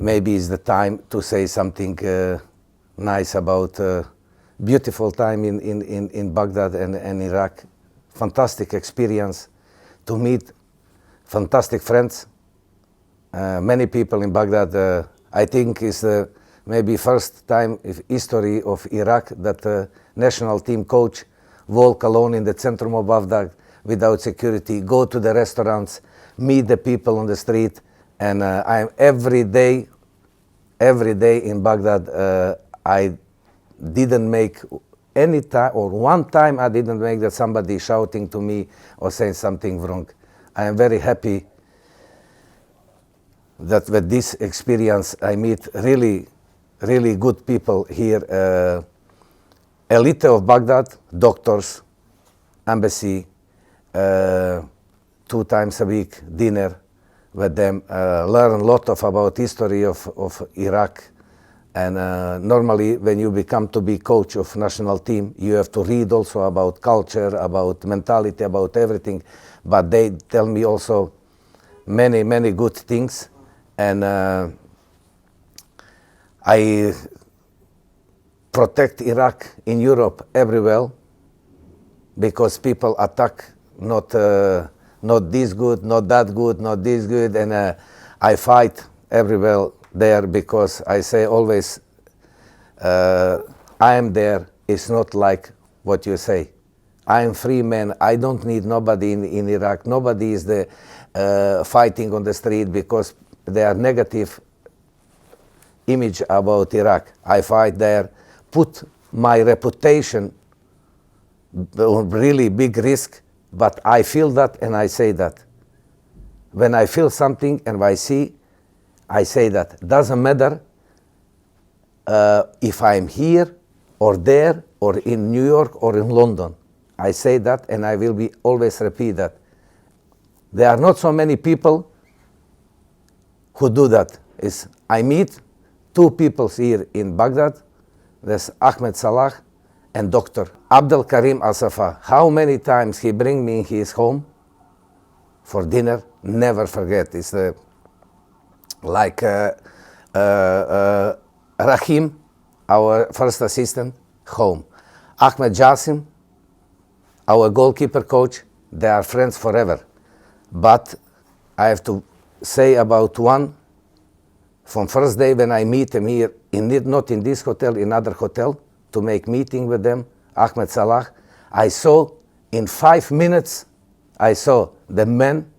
maybe it's the time to say something nice about beautiful time in Baghdad and Iraq. Fantastic experience to meet fantastic friends. Many people in Baghdad, I think is maybe first time in history of Iraq that national team coach walk alone in the center of Baghdad without security, go to the restaurants, meet the people on the street, and I'm every day in Baghdad. I didn't make any time, or one time I didn't make that somebody shouting to me or saying something wrong. I am very happy that with this experience I meet really good people here. Elite of Baghdad, doctors, embassy, 2 times a week dinner with them, learn a lot about history of Iraq. And normally when you become to be coach of national team, you have to read also about culture, about mentality, about everything. But they tell me also many good things. And I protect Iraq in Europe everywhere because people attack not this good, not that good, not this good. And I fight everywhere there because I say always, I am there. It's not like what you say. I am free man. I don't need nobody in Iraq. Nobody is the fighting on the street because they are negative image about Iraq. I fight there, put my reputation on really big risk, but I feel that and I say that. When I feel something and I see, I say that. Doesn't matter if I'm here or there or in New York or in London. I say that and I will be always repeat that. There are not so many people who do that. I meet 2 people here in Baghdad. There's Ahmed Salah and Dr. Abdel Karim Asafa. How many times he bring me in his home for dinner? Never forget. It's like Rahim, our first assistant, home. Ahmed Jassim, our goalkeeper coach, they are friends forever. But I have to say about one, from first day when I meet him here, not in this hotel, in other hotel, to make meeting with them, Ahmed Salah, I saw in 5 minutes, I saw the man,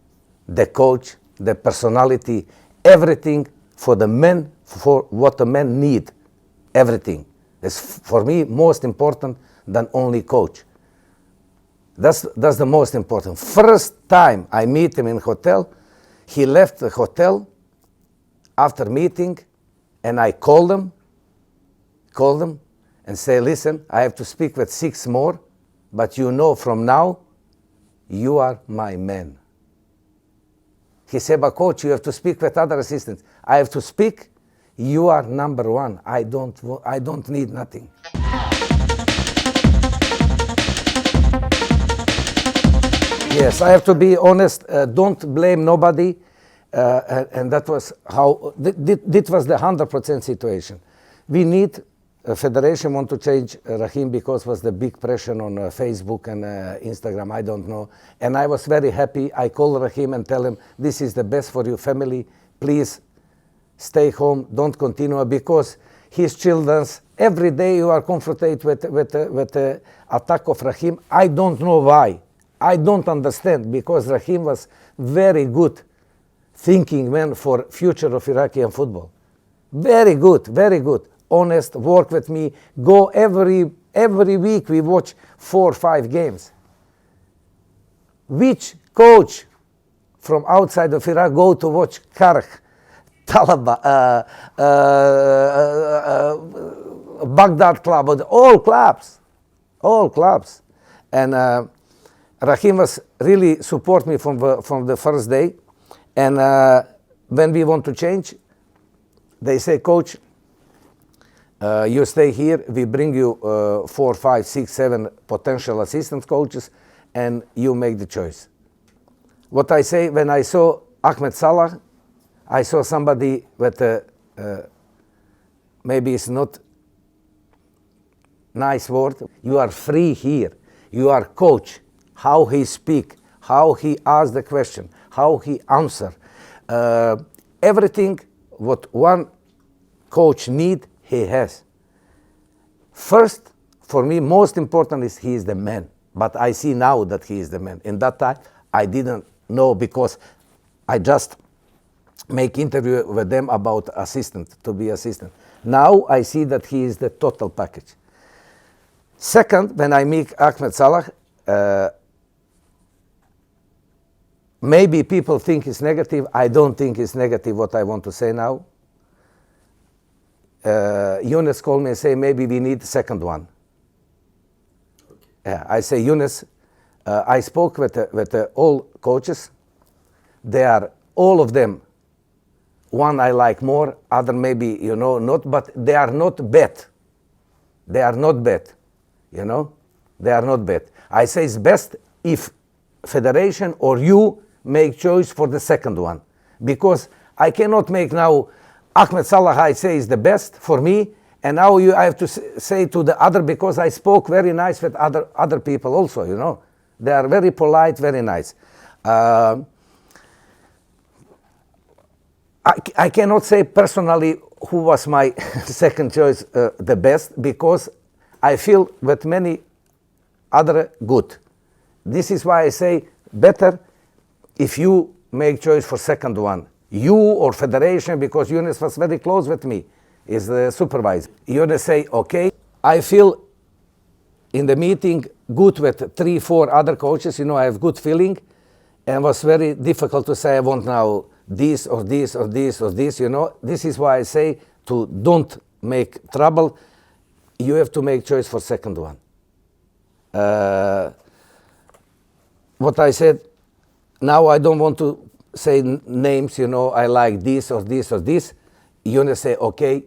the coach, the personality, everything for the men, for what the men need, everything. It's for me most important than only coach. That's the most important. First time I meet him in hotel, he left the hotel after meeting, and I called him and say, listen, I have to speak with 6 more, but you know from now, you are my man. He said, but coach, you have to speak with other assistants. I have to speak, you are number 1. I don't need nothing. Yes, I have to be honest, don't blame nobody. And that was how, this was the 100% situation. We need, Federation want to change Rahim because was the big pressure on Facebook and Instagram, I don't know. And I was very happy. I called Rahim and tell him, this is the best for your family. Please stay home, don't continue, because his children, every day you are confronted with the attack of Rahim. I don't know why. I don't understand, because Rahim was very good thinking man for future of Iraqi football. Very good, very good. Honest, work with me. Go every week we watch 4 or 5 games. Which coach from outside of Iraq go to watch Karkh, Talaba, Baghdad club, all clubs. And Rahim was really support me from the first day. And when we want to change, they say, coach, you stay here, we bring you 4, 5, 6, 7 potential assistant coaches, and you make the choice. What I say, when I saw Ahmed Salah, I saw somebody with maybe it's not nice word. You are free here. You are coach. How he speak, how he ask the question, how he answer. Everything what one coach need, he has. First, for me, most important is he is the man. But I see now that he is the man. In that time, I didn't know because I just make interview with them about assistant, to be assistant. Now I see that he is the total package. Second, when I meet Ahmed Salah, maybe people think it's negative. I don't think it's negative what I want to say now. Yunus called me and say maybe we need the second one. Yeah, I say Yunus, I spoke with all coaches. They are all of them. One I like more, other maybe not, but they are not bad. They are not bad, They are not bad. I say it's best if federation or you make choice for the second one, because I cannot make now Ahmed Salah. I say is the best for me, and now I have to say to the other, because I spoke very nice with other people also. They are very polite, very nice. I cannot say personally who was my second choice the best, because I feel with many other good. This is why I say better if you make choice for second one. You or federation, because Yunus was very close with me, is the supervisor. Yunus say, okay, I feel in the meeting good with 3-4 other coaches, I have good feeling, and was very difficult to say I want now this or this or this or this, This is why I say to don't make trouble. You have to make choice for second one. What I said, now I don't want to say names, I like this or this or this. Yunus say, okay,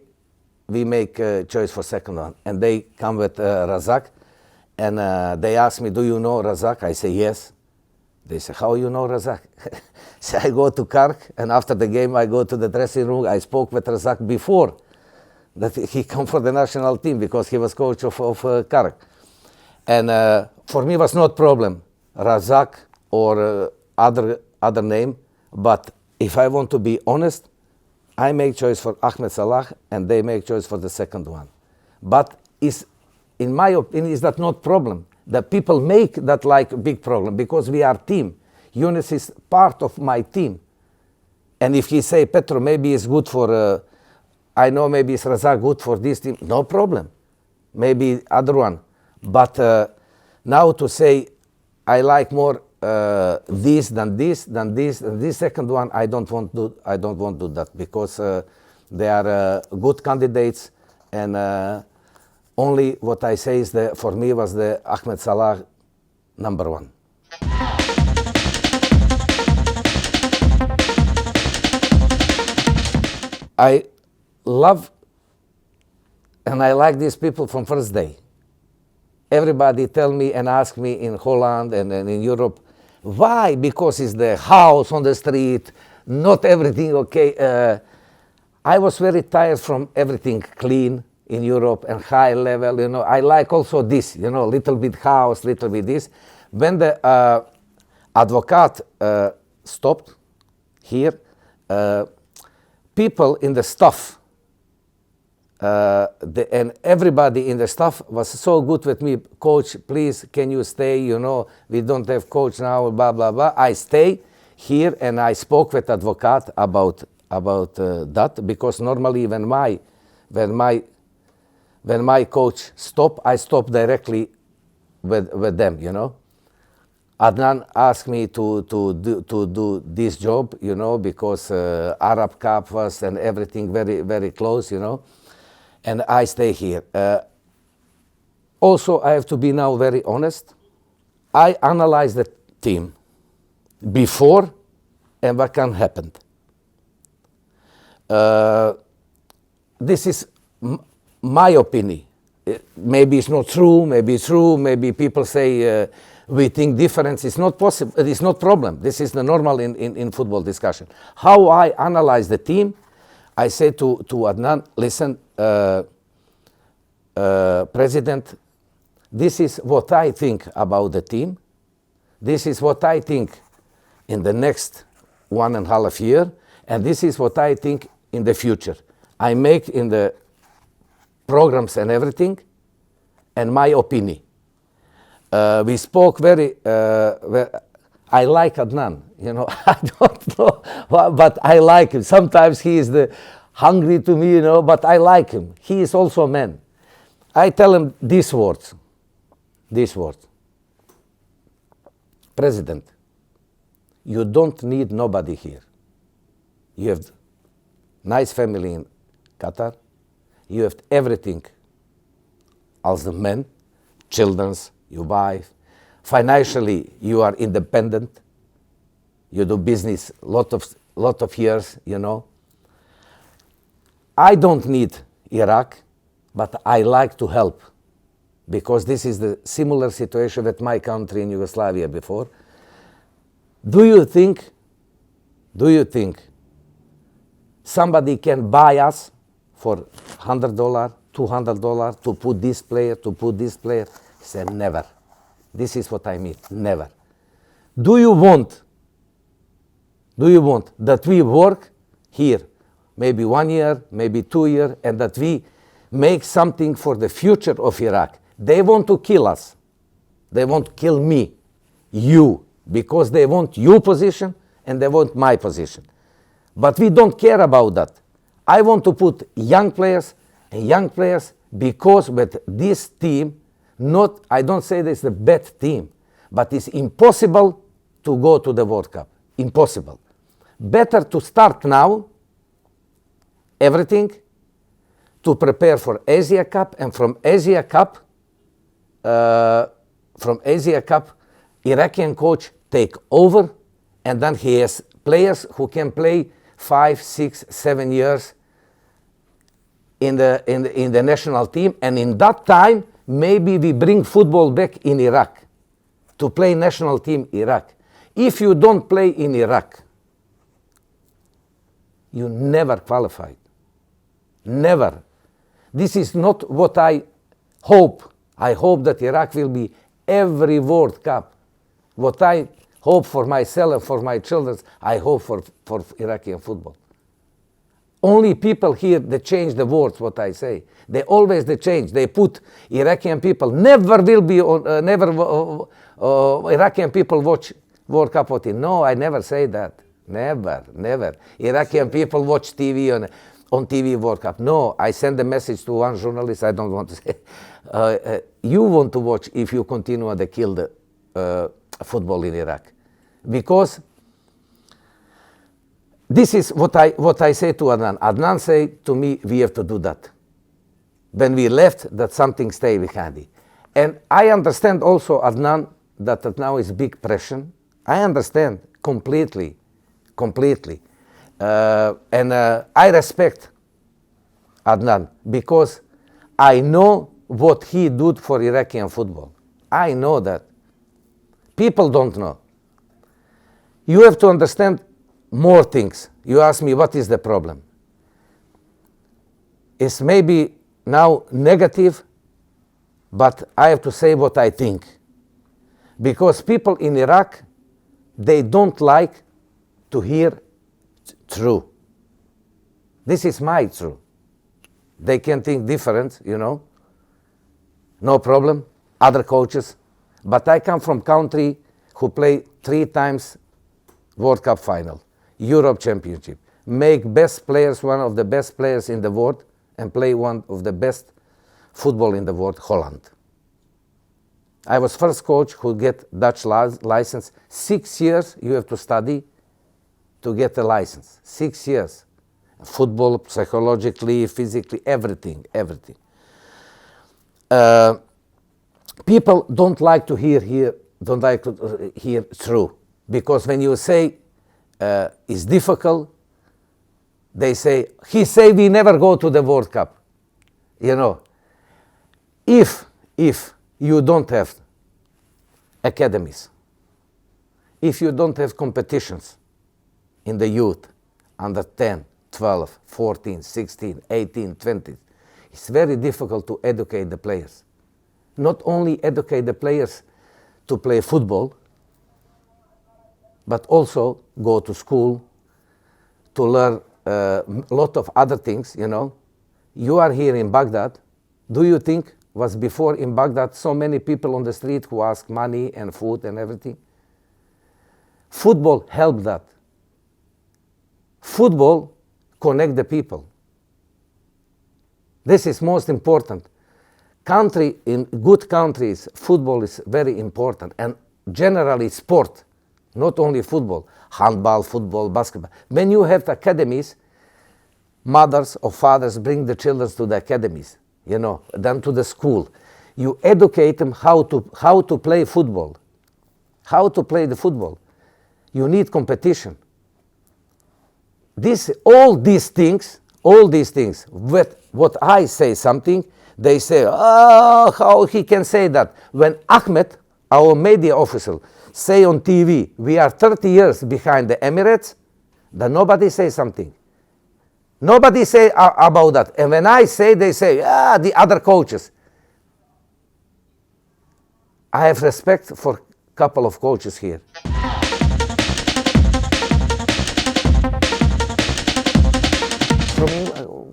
we make a choice for second one. And they come with Razak, and they ask me, do you know Razak? I say, yes. They say, how you know Razak? So I go to Kark, and after the game I go to the dressing room. I spoke with Razak before that he come for the national team, because he was coach of Kark. And for me was not problem, Razak or other name. But if I want to be honest, I make choice for Ahmed Salah, and they make choice for the second one. But in my opinion, is that not problem? The people make that like a big problem, because we are team. Yunus is part of my team. And if he say, Petro, maybe it's good for, I know maybe it's Razak good for this team, no problem. Maybe other one. But now to say, I like more this than this, than this, and this second one, I don't want to do that, because they are good candidates, and only what I say is for me was the Ahmed Salah number one. I love and I like these people from first day. Everybody tell me and ask me in Holland and in Europe, why? Because it's the house on the street, not everything okay. I was very tired from everything clean in Europe and high level, I like also this, little bit house, little bit this. When the advocate stopped here, people in the staff, and everybody in the staff was so good with me. Coach, please, can you stay? We don't have coach now, blah, blah, blah. I stay here, and I spoke with advocate about that, because normally when my coach stop, I stop directly with them, Adnan asked me to do this job, because Arab Cup was and everything very, very close, and I stay here. Also, I have to be now very honest. I analyze the team before and what can happen. This is my opinion. Maybe it's not true, maybe it's true, maybe people say we think difference. It's not possible, it's not problem. This is the normal in football discussion. How I analyze the team, I say to Adnan, listen, President, this is what I think about the team. This is what I think in the next 1.5 years, and this is what I think in the future. I make in the programs and everything, and my opinion. We spoke very, I like Adnan, you know, I don't know, but I like him. Sometimes he is hungry to me, you know, but I like him. He is also a man. I tell him these words. President, you don't need nobody here. You have nice family in Qatar. You have everything as a man, children's, your wife. Financially, you are independent. You do business lot of years, you know. I don't need Iraq, but I like to help, because this is the similar situation with my country in Yugoslavia before. Do you think somebody can buy us for $100, $200 to put this player, He said, never. This is what I mean, never. Do you want that we work here, maybe 1 year, maybe 2 years, and that we make something for the future of Iraq? They want to kill us. They want to kill me, you, because they want your position and they want my position. But we don't care about that. I want to put young players because with this team, I don't say this is a bad team, but it's impossible to go to the World Cup. Impossible. Better to start now, everything, to prepare for Asia Cup, and from Asia Cup, Iraqi coach take over, and then he has players who can play 5, 6, 7 years in the national team, and in that time maybe we bring football back in Iraq to play national team Iraq. If you don't play in Iraq, you never qualified. Never. This is not what I hope. I hope that Iraq will be every World Cup. What I hope for myself and for my children, I hope for Iraqi football. Only people here, they change the words, what I say. They always change. They put Iraqi people, never will be, Iraqi people watch World Cup. No, I never say that. Never. Iraqi people watch TV on TV World Cup. No, I send a message to one journalist, I don't want to say. You want to watch if you continue to kill the football in Iraq. Because this is what I say to Adnan. Adnan say to me, we have to do that. When we left, that something stay behind it. And I understand also, Adnan, that now is big pressure. I understand completely. And I respect Adnan, because I know what he did for Iraqi football. I know that. People don't know. You have to understand more things. You ask me, what is the problem? It's maybe now negative, but I have to say what I think. Because people in Iraq, they don't like to hear true. This is my truth. They can think different, you know. No problem. Other coaches. But I come from country who play 3 times World Cup final, Europe Championship, make best players, one of the best players in the world, and play one of the best football in the world, Holland. I was first coach who get Dutch license. 6 years you have to study to get a license. 6 years. Football, psychologically, physically, everything. People don't like to hear true, because when you say it's difficult, they say, he say we never go to the World Cup. You know, if you don't have academies, if you don't have competitions in the youth, under 10, 12, 14, 16, 18, 20. It's very difficult to educate the players. Not only educate the players to play football, but also go to school, to learn a lot of other things, you know. You are here in Baghdad. Do you think was before in Baghdad so many people on the street who ask money and food and everything? Football helped that. Football connect the people. This is most important. In good countries, football is very important, and generally sport, not only football, handball, football, basketball. When you have academies, mothers or fathers bring the children to the academies, you know, then to the school. You educate them how to play football, how to play the football. You need competition. All these things, what I say something, they say, oh, how he can say that? When Ahmed, our media official, say on TV, we are 30 years behind the Emirates, then nobody say something. Nobody say about that. And when I say, they say, the other coaches. I have respect for a couple of coaches here.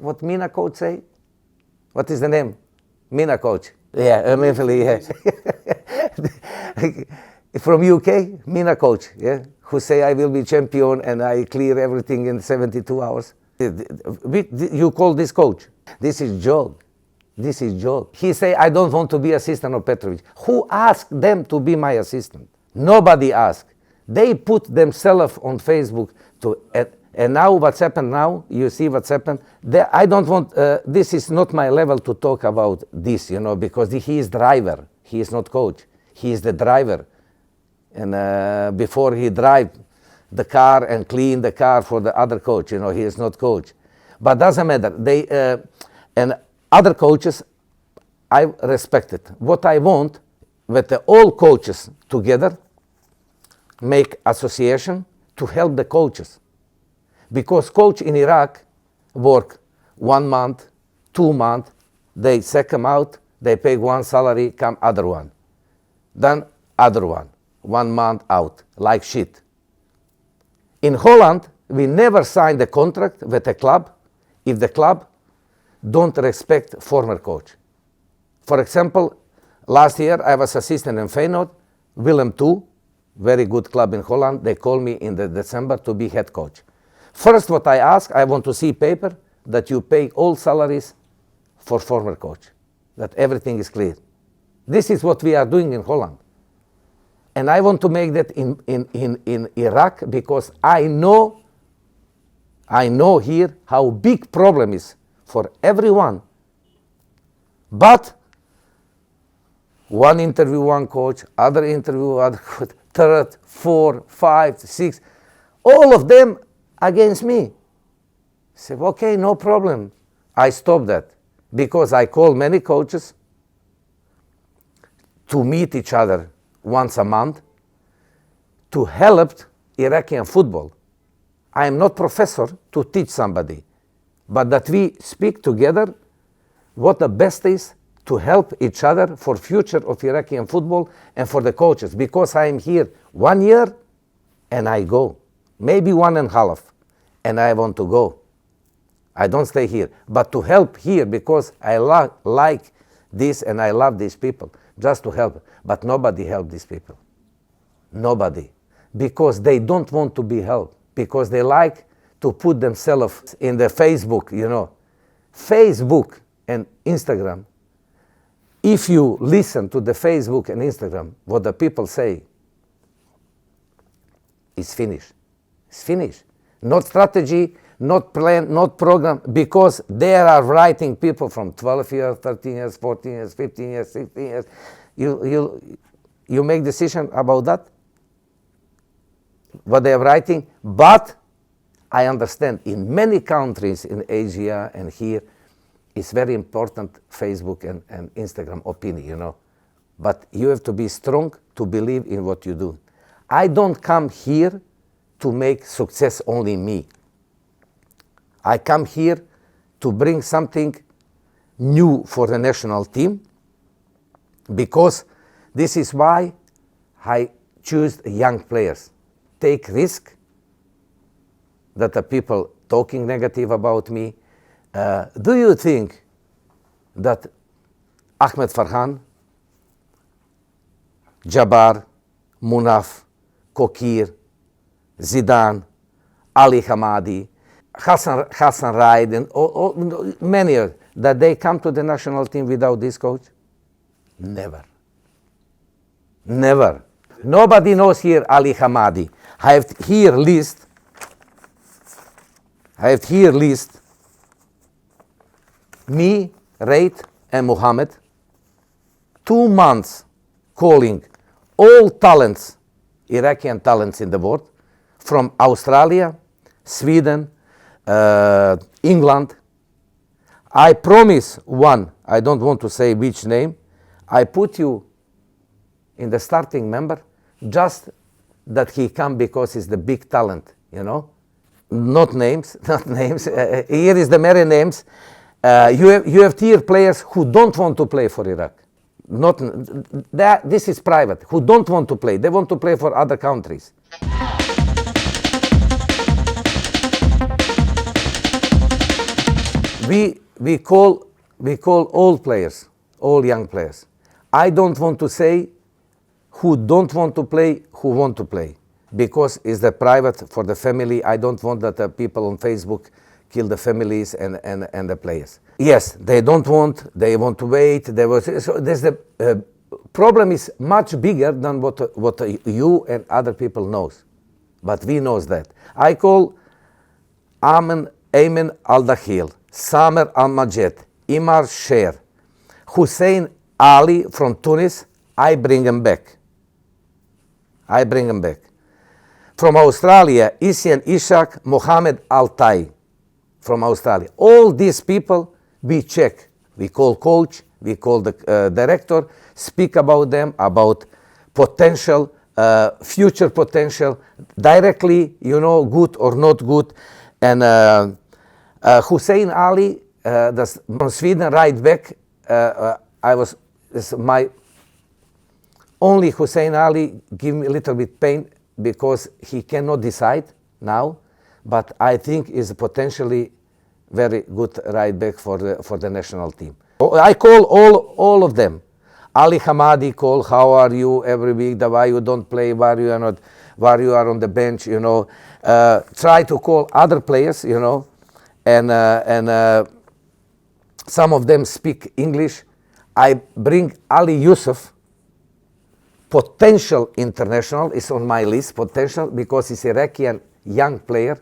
What Mina coach say? What is the name? Mina coach. Yeah, yeah. From UK, Mina coach, yeah, who say I will be champion and I clear everything in 72 hours. You call this coach? This is joke. This is joke. He say I don't want to be assistant of Petrovic. Who asked them to be my assistant? Nobody asked. They put themselves on Facebook and now what's happened now, you see what's happened. I don't want, this is not my level to talk about this, you know, because he is driver. He is not coach. He is the driver. And before he drive the car and clean the car for the other coach, you know, he is not coach. But doesn't matter. And other coaches, I respect it. What I want, with all coaches together, make association to help the coaches. Because coach in Iraq work 1 month, 2 months, they sack them out, they pay one salary, come other one. Then other one, 1 month out, like shit. In Holland, we never signed a contract with a club if the club don't respect former coach. For example, last year I was assistant in Feyenoord, Willem II, very good club in Holland. They called me in December to be head coach. First, what I ask, I want to see paper that you pay all salaries for former coach, that everything is clear. This is what we are doing in Holland. And I want to make that in Iraq because I know here how big problem is for everyone. But one interview, one coach, other interview, other coach, third, 4, 5, 6, all of them against me. I said, okay, no problem. I stopped that because I call many coaches to meet each other once a month to help Iraqi football. I am not professor to teach somebody, but that we speak together what the best is to help each other for future of Iraqi football and for the coaches, because I am here 1 year and I go. Maybe 1.5, and I want to go. I don't stay here, but to help here because I like this and I love these people, just to help. But nobody help these people. Nobody. Because they don't want to be helped, because they like to put themselves in the Facebook, you know. Facebook and Instagram. If you listen to the Facebook and Instagram, what the people say, it's finished. It's finished. Not strategy, not plan, not program, because there are writing people from 12 years, 13 years, 14 years, 15 years, 16 years. You make decision about that, what they are writing. But I understand in many countries in Asia and here, it's very important Facebook and Instagram opinion, you know. But you have to be strong to believe in what you do. I don't come here to make success only me. I come here to bring something new for the national team, because this is why I choose young players. Take risk that the people talking negative about me. Do you think that Ahmed Farhan, Jabbar, Munaf, Kokir, Zidane, Ali Hamadi, Hassan Raid, and many, that they come to the national team without this coach? Never. Never. Nobody knows here Ali Hamadi. I have here list me, Raid, and Mohammed, 2 months calling all talents, Iraqi talents in the world, from Australia, Sweden, England. I promise one, I don't want to say which name, I put you in the starting member, just that he come because he's the big talent, you know. Not names, not names. Here is the merry names. You have tier players who don't want to play for Iraq. Not that, this is private. Who don't want to play? They want to play for other countries. We call all players, all young players. I don't want to say who don't want to play, who want to play, because it's the private for the family. I don't want that the people on Facebook kill the families and the players. Yes, they don't want, they want to wait. So there's the problem is much bigger than what you and other people knows, but we knows that. I call Ayman Al-Dakhil, Samer Al-Majed, Imar Sher, Hussein Ali from Tunis. I bring him back. From Australia, Isian Ishak, Mohammed Altai from Australia. All these people we check. We call coach, we call the director, speak about them, about potential, future potential, directly, you know, good or not good. And Hussein Ali, from Sweden, right back. My only Hussein Ali give me a little bit pain because he cannot decide now, but I think is potentially very good right back for the national team. I call all of them. Ali Hamadi call, how are you every week? Why you don't play? Why you are not? Why you are on the bench? You know, try to call other players. You know, and some of them speak English. I bring Ali Yusuf, potential international, is on my list, potential, because he's Iraqi young player.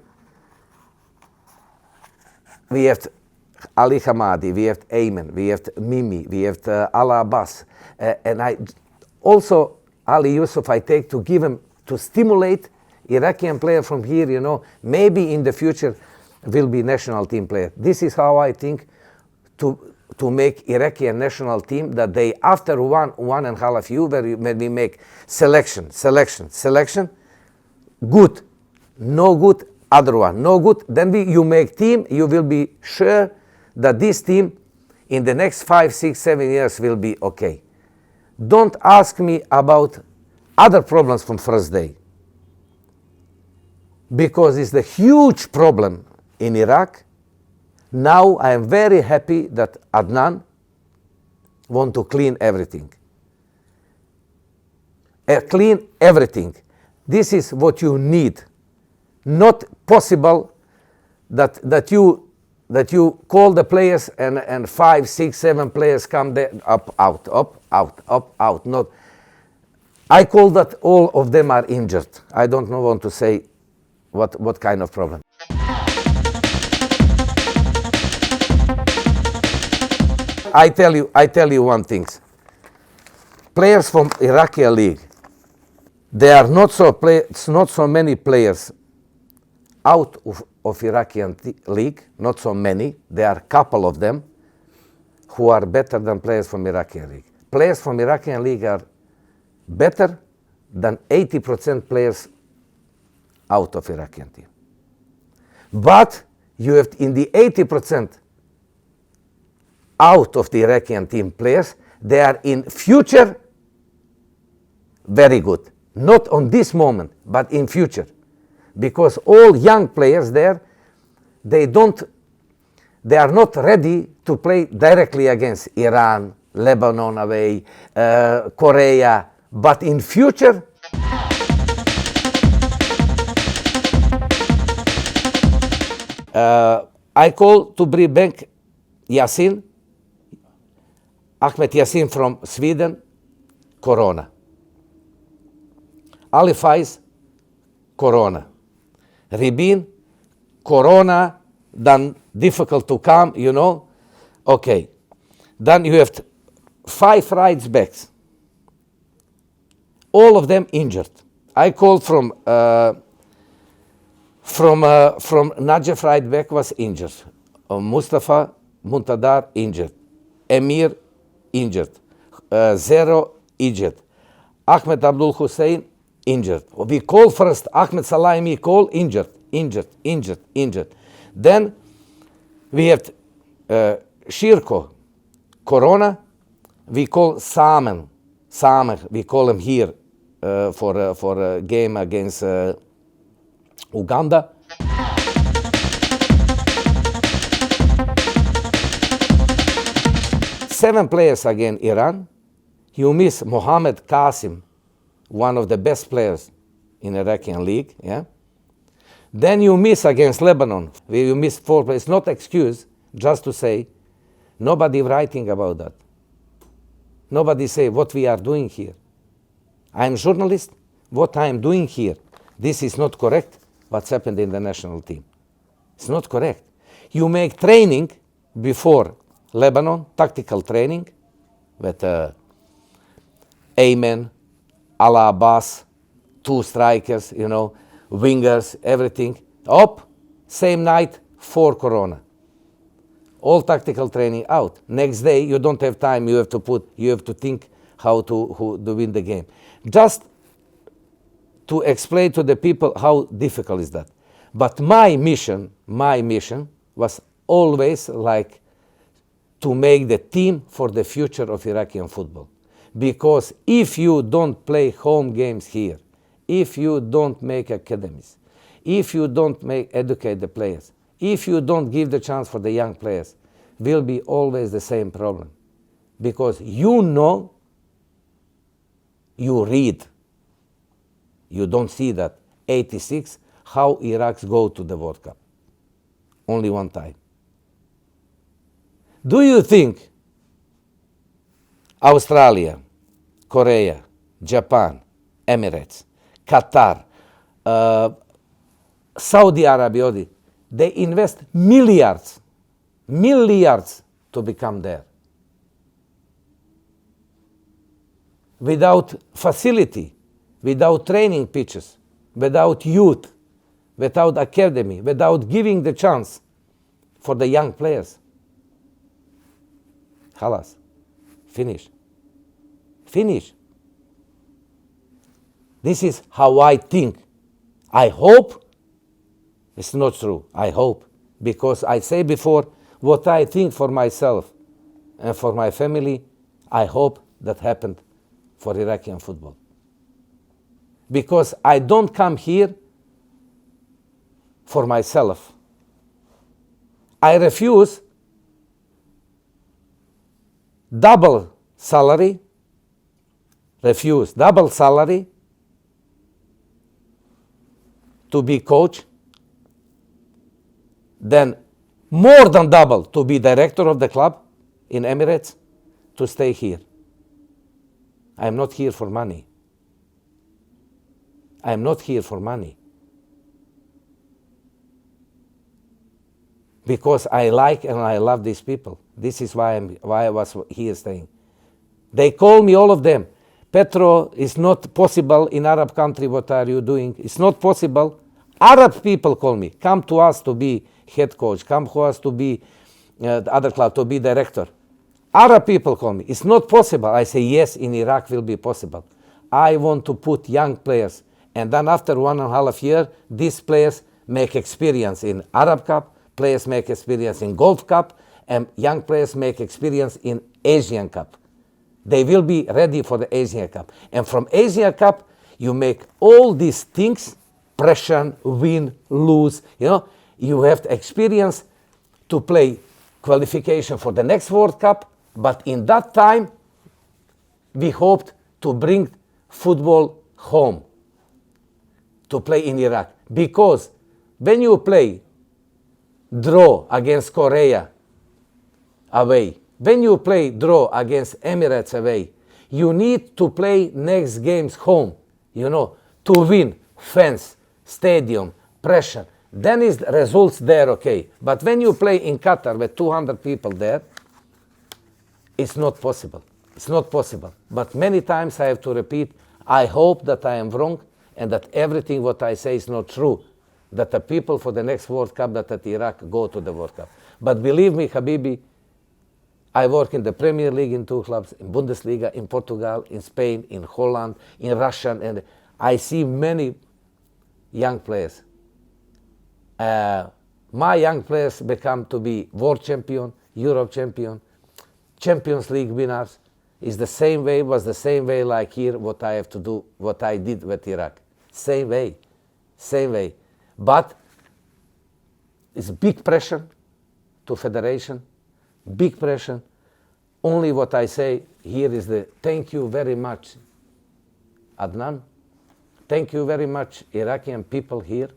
We have Ali Hamadi, we have Ayman, we have Mimi, we have Ala Abbas. And I also, Ali Yusuf, I take to give him, to stimulate Iraqi player from here, you know, maybe in the future will be national team player. This is how I think to make Iraqi national team, that they, after one and a half year, when we make selection, good, no good, other one, no good, then you make team, you will be sure that this team in the next 5, 6, 7 years will be okay. Don't ask me about other problems from first day, because it's the huge problem in Iraq. Now I am very happy that Adnan want to clean everything. Clean everything. This is what you need. Not possible that you call the players and 5, 6, 7 players come there, up, out. Not. I call that all of them are injured. I don't know want to say what kind of problem. I tell you one thing. Players from Iraqi league, there are not so many players out of Iraqi league, not so many. There are a couple of them who are better than players from Iraqi league. Players from Iraqi league are better than 80% players out of Iraqi team. But you have in the 80% out of the Iraqi team players, they are in future very good. Not on this moment, but in future. Because all young players there, they are not ready to play directly against Iran, Lebanon away, Korea, but in future, I call to bring back Yasin, Ahmed Yasin from Sweden, Corona. Ali Faiz, Corona. Ribin, Corona, then difficult to come, you know. Okay. Then you have 5 right backs. All of them injured. I called from Najaf right back was injured. Mustafa Muntadar injured. Emir injured. Zero injured. Ahmed Abdul Hussein injured. We call first Ahmed Salami call injured. Then we have Shirko Corona. We call Sameh. We call him here for a game against Uganda. Seven players against Iran. You miss Mohammed Qasim, one of the best players in Iraqi league. Yeah. Then you miss against Lebanon. You miss 4 players. It's not excuse, just to say, nobody writing about that. Nobody say what we are doing here. I am a journalist. What I am doing here, this is not correct. What's happened in the national team. It's not correct. You make training before Lebanon, tactical training, with Ayman, Ala Abbas, 2 strikers, you know, wingers, everything. Up, same night, 4 Corona. All tactical training out. Next day, you don't have time. You have to think how to win the game. Just to explain to the people how difficult is that. But my mission was always like to make the team for the future of Iraqi football. Because if you don't play home games here, if you don't make academies, if you don't educate the players, if you don't give the chance for the young players, will be always the same problem. Because you know, you read, you don't see that 86, how Iraq go to the World Cup. Only one time. Do you think Australia, Korea, Japan, Emirates, Qatar, Saudi Arabia, they invest milliards to become there? Without facility, without training pitches, without youth, without academy, without giving the chance for the young players. Halas. Finish. This is how I think. I hope it's not true. I hope. Because I say before, what I think for myself and for my family, I hope that happened for Iraqi football. Because I don't come here for myself. I refuse double salary to be coach, then more than double to be director of the club in Emirates, to stay here. I am not here for money. Because I like and I love these people. This is why I was here staying. They call me, all of them. Petro, it's not possible in Arab country, what are you doing? It's not possible. Arab people call me. Come to us to be head coach. Come to us to be the other club, to be director. Arab people call me. It's not possible. I say, yes, in Iraq will be possible. I want to put young players. And then after 1.5 years, these players make experience in Arab Cup, players make experience in Gold Cup, and young players make experience in Asian Cup. They will be ready for the Asian Cup. And from Asian Cup, you make all these things, pressure, win, lose, you have experience to play qualification for the next World Cup, but in that time, we hoped to bring football home, to play in Iraq. Because when you play draw against Korea away, when you play draw against Emirates away, you need to play next games home, to win, fans, stadium, pressure. Then is results there, okay. But when you play in Qatar with 200 people there, it's not possible. It's not possible. But many times I have to repeat, I hope that I am wrong and that everything what I say is not true. That the people for the next World Cup, that at Iraq go to the World Cup. But believe me, Habibi, I work in the Premier League in 2 clubs, in Bundesliga, in Portugal, in Spain, in Holland, in Russia, and I see many young players. My young players become to be world champion, Europe champion, Champions League winners. Was the same way like here, what I have to do, what I did with Iraq. Same way. But it's big pressure to federation, big pressure. Only what I say here is the thank you very much, Adnan. Thank you very much, Iraqi people here.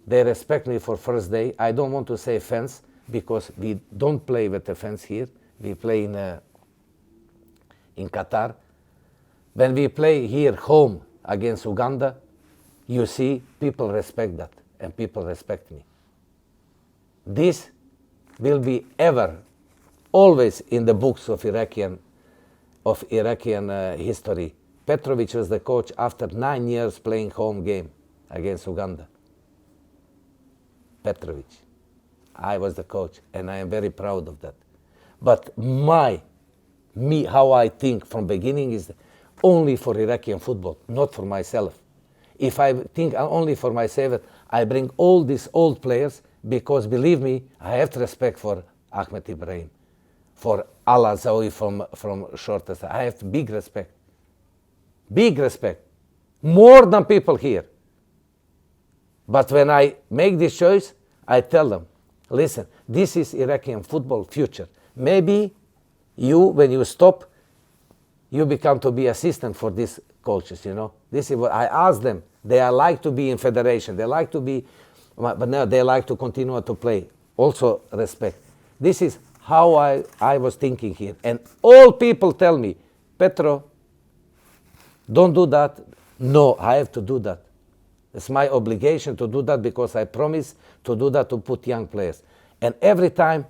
They respect me for first day. I don't want to say fans because we don't play with the fans here. We play in Qatar. When we play here home against Uganda, you see people respect that and people respect me. This will be ever, always in the books of Iraqi history. Petrovic was the coach after 9 years playing home game against Uganda. Petrovic. I was the coach, and I am very proud of that. But how I think from beginning is only for Iraqi football, not for myself. If I think only for myself, I bring all these old players because, believe me, I have respect for Ahmed Ibrahim, for Allah Zawi from Shortest. I have big respect, more than people here. But when I make this choice, I tell them, listen, this is Iraqi football future. Maybe you, when you stop, you become to be assistant for these coaches, This is what I ask them. They like to be in federation. They like to be, but now they like to continue to play. Also respect. This is how I was thinking here. And all people tell me, Petro, don't do that. No, I have to do that. It's my obligation to do that because I promise to do that to put young players. And every time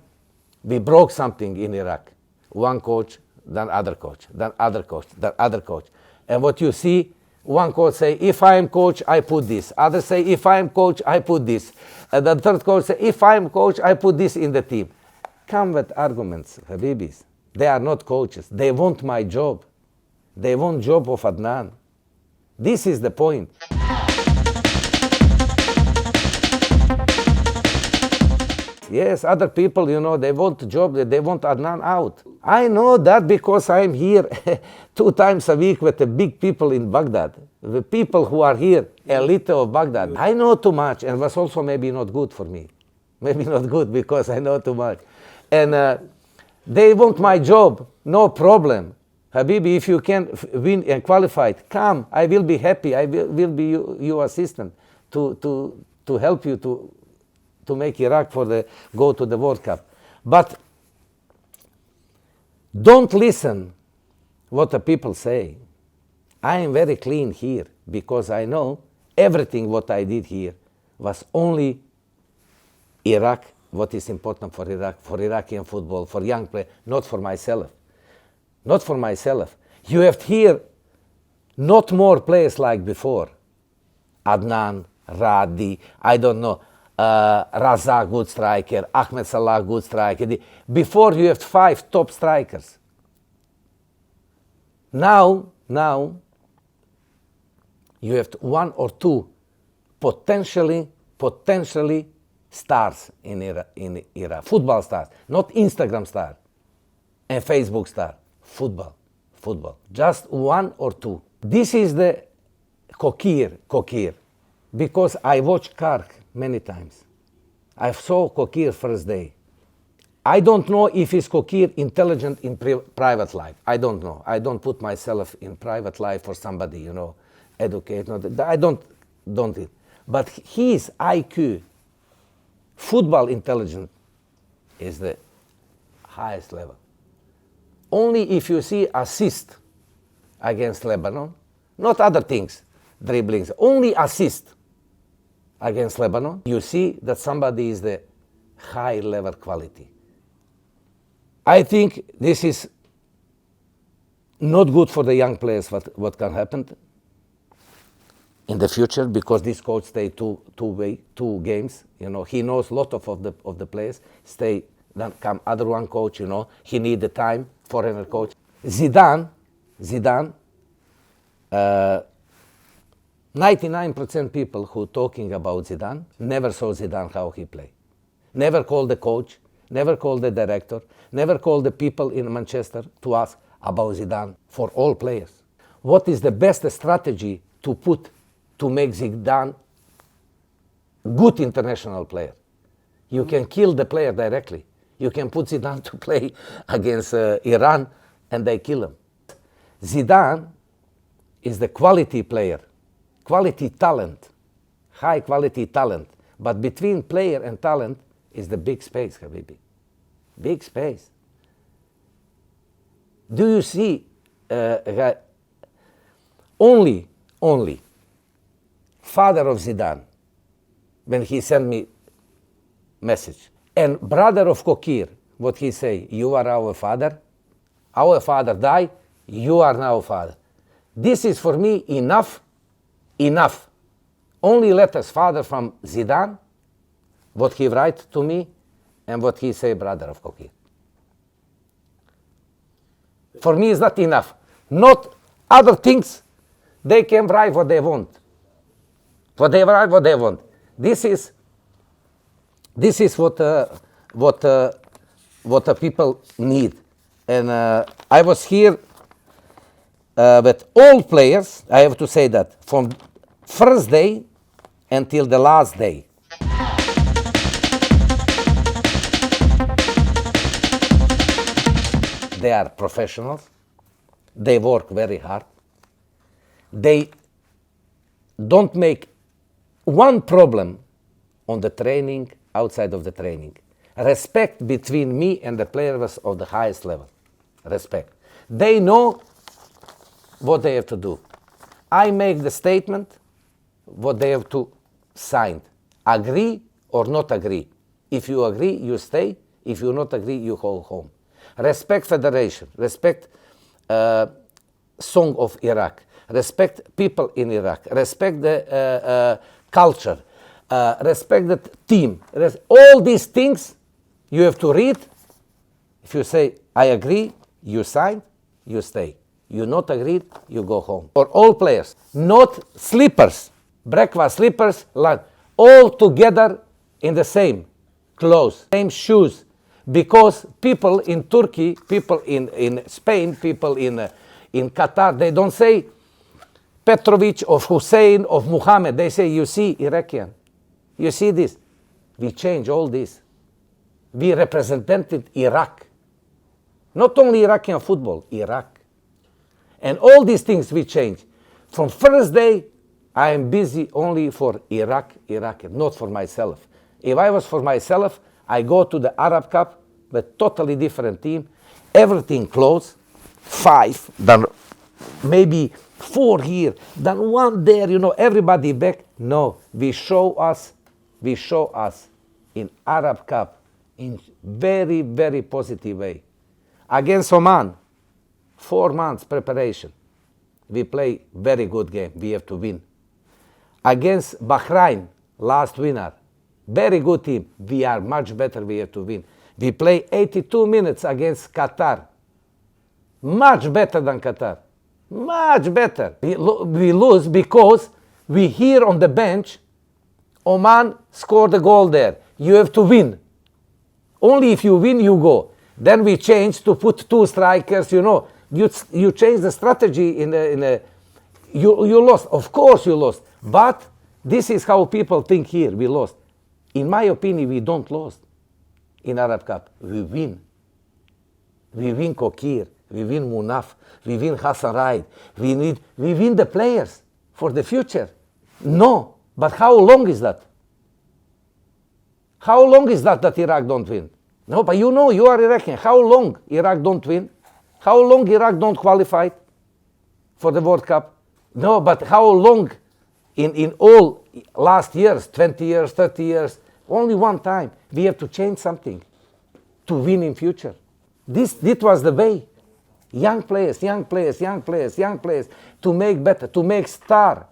we broke something in Iraq, one coach, then other coach, then other coach, then other coach. And what you see, one coach say, if I am coach, I put this. Others say, if I am coach, I put this. And the third coach say, if I am coach, I put this in the team. Come with arguments, Habibis. They are not coaches. They want my job. They want job of Adnan. This is the point. Yes, other people, they want job, they want Adnan out. I know that because I'm here 2 times a week with the big people in Baghdad. The people who are here, elite of Baghdad. I know too much, and was also maybe not good for me. Maybe not good because I know too much. And they want my job, no problem. Habibi, if you can win and qualify, come. I will be happy. I will be your assistant to help you to make Iraq go to the World Cup. But don't listen what the people say. I am very clean here because I know everything what I did here was only Iraq, what is important for Iraq, for Iraqi football, for young players, not for myself. Not for myself. You have here not more players like before. Adnan, Radi, I don't know, Razak, good striker, Ahmed Salah, good striker. Before you have 5 top strikers. Now you have 1 or 2 potentially stars in Iraq. Football stars, not Instagram stars and Facebook stars. Football. Just one or two. This is the Kokir. Because I watched Kark many times. I saw Kokir first day. I don't know if is Kokir intelligent in private life. I don't know. I don't put myself in private life for somebody, educate. I don't it. But his IQ, football intelligence, is the highest level. Only if you see assist against Lebanon, not other things, dribblings, only assist against Lebanon, you see that somebody is the high level quality. I think this is not good for the young players what can happen in the future, because this coach stay two games. He knows a lot of the players. Then come other one coach. He need the time. Foreigner coach. Zidane. 99% people who talking about Zidane never saw Zidane how he play. Never called the coach. Never called the director. Never called the people in Manchester to ask about Zidane for all players. What is the best strategy to make Zidane good international player? You can kill the player directly. You can put Zidane to play against Iran and they kill him. Zidane is the quality player, quality talent, high quality talent. But between player and talent is the big space, Habibi. Big space. Do you see only father of Zidane, when he sent me message, and brother of Kokir, what he say, you are our father died, you are now father. This is for me enough. Only letters father from Zidane, what he write to me, and what he say brother of Kokir. For me is not enough. Not other things, they can write what they want. This is what the people need. And I was here with all players, I have to say that, from first day until the last day. They are professionals. They work very hard. They don't make one problem on the training, outside of the training. Respect between me and the players was of the highest level. Respect. They know what they have to do. I make the statement, what they have to sign. Agree or not agree. If you agree, you stay. If you not agree, you go home. Respect federation. Respect song of Iraq. Respect people in Iraq. Respect the culture. Respect the team. All these things you have to read. If you say, I agree, you sign, you stay. You not agreed, you go home. For all players, not slippers, breakfast slippers, lunch, all together in the same clothes, same shoes. Because people in Turkey, people in Spain, people in Qatar, they don't say Petrovic of Hussein of Muhammad. They say, you see, Iraqian. You see this? We change all this. We represented Iraq. Not only Iraqi football, Iraq. And all these things we change. From first day, I am busy only for Iraq, not for myself. If I was for myself, I go to the Arab Cup with totally different team. Everything close. 5, then maybe 4 here, then 1 there, everybody back. No, we show us in Arab Cup in very, very positive way. Against Oman, 4 months preparation. We play very good game. We have to win. Against Bahrain, last winner, very good team. We are much better. We have to win. We play 82 minutes against Qatar. Much better than Qatar. Much better. We lose because we hear on the bench, Oman scored a goal there. you have to win. Only if you win, you go. Then we changed to put 2 strikers, you know. You change the strategy you lost. Of course you lost. But this is how people think here, we lost. In my opinion, we don't lose in Arab Cup. We win. We win Kokir. We win Munaf. We win Hassan Raid. We win the players for the future. No. But how long is that? How long is that Iraq don't win? No, but you know, you are Iraqi. How long Iraq don't win? How long Iraq don't qualify for the World Cup? No, but how long in all last years, 20 years, 30 years, only one time, we have to change something to win in future. This was the way. Young players, young players, young players, young players, to make better, to make star,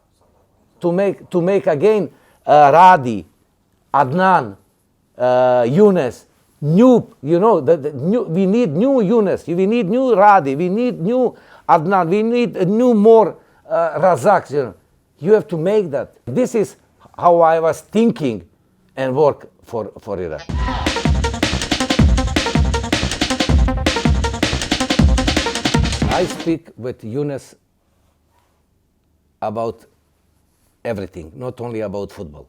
to make again Radi, Adnan, Yunus, new, you know, we need new Yunus, we need new Radi, we need new Adnan, we need a new more Razak, you know. You have to make that. This is how I was thinking and work for Iraq. I speak with Yunus about everything, not only about football,